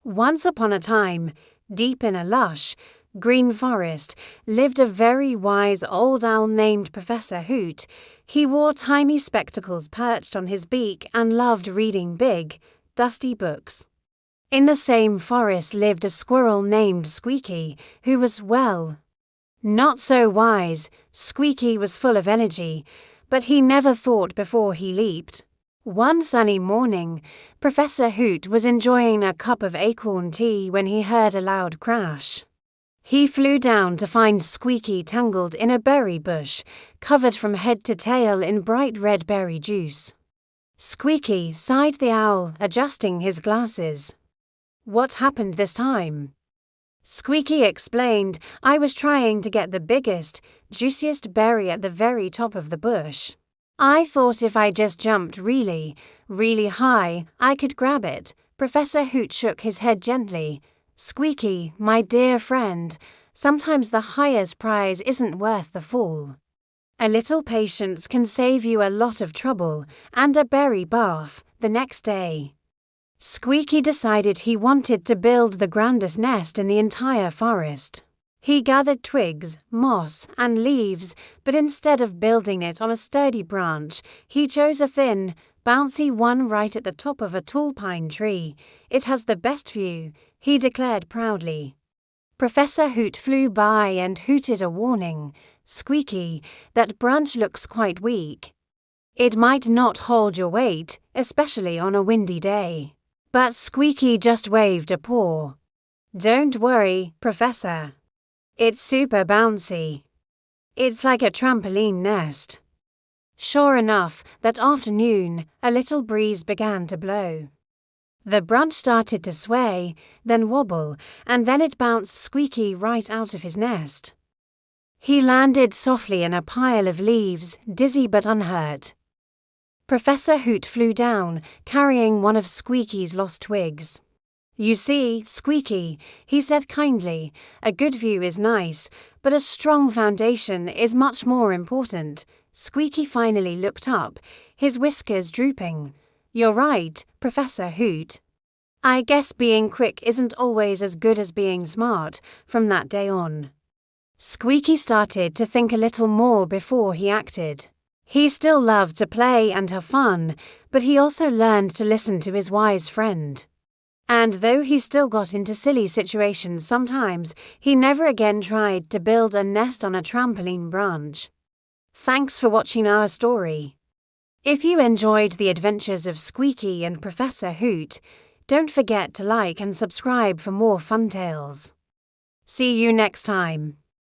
Once upon a time, deep in a lush, green forest, lived a very wise old owl named Professor Hoot. He wore tiny spectacles perched on his beak and loved reading big, dusty books. In the same forest lived a squirrel named Squeaky, who was, well, not so wise. Squeaky was full of energy, but he never thought before he leaped. One sunny morning, Professor Hoot was enjoying a cup of acorn tea when he heard a loud crash. He flew down to find Squeaky tangled in a berry bush, covered from head to tail in bright red berry juice. Squeaky, sighed the owl, adjusting his glasses. "What happened this time?" Squeaky explained, "I was trying to get the biggest, juiciest berry at the very top of the bush. I thought if I just jumped really, really high, I could grab it." Professor Hoot shook his head gently. "Squeaky, my dear friend, sometimes the highest prize isn't worth the fall. A little patience can save you a lot of trouble and a berry bath the next day." Squeaky decided he wanted to build the grandest nest in the entire forest. He gathered twigs, moss, and leaves, but instead of building it on a sturdy branch, he chose a thin, bouncy one right at the top of a tall pine tree. "It has the best view," he declared proudly. Professor Hoot flew by and hooted a warning. "Squeaky, that branch looks quite weak. It might not hold your weight, especially on a windy day." But Squeaky just waved a paw. "Don't worry, Professor. It's super bouncy. It's like a trampoline nest." Sure enough, that afternoon, a little breeze began to blow. The branch started to sway, then wobble, and then it bounced Squeaky right out of his nest. He landed softly in a pile of leaves, dizzy but unhurt. Professor Hoot flew down, carrying one of Squeaky's lost twigs. "You see, Squeaky," he said kindly, "a good view is nice, but a strong foundation is much more important." Squeaky finally looked up, his whiskers drooping. "You're right, Professor Hoot. I guess being quick isn't always as good as being smart." From that day on, Squeaky started to think a little more before he acted. He still loved to play and have fun, but he also learned to listen to his wise friend. And though he still got into silly situations sometimes, he never again tried to build a nest on a trampoline branch. Thanks for watching our story. If you enjoyed the adventures of Squeaky and Professor Hoot, don't forget to like and subscribe for more fun tales. See you next time.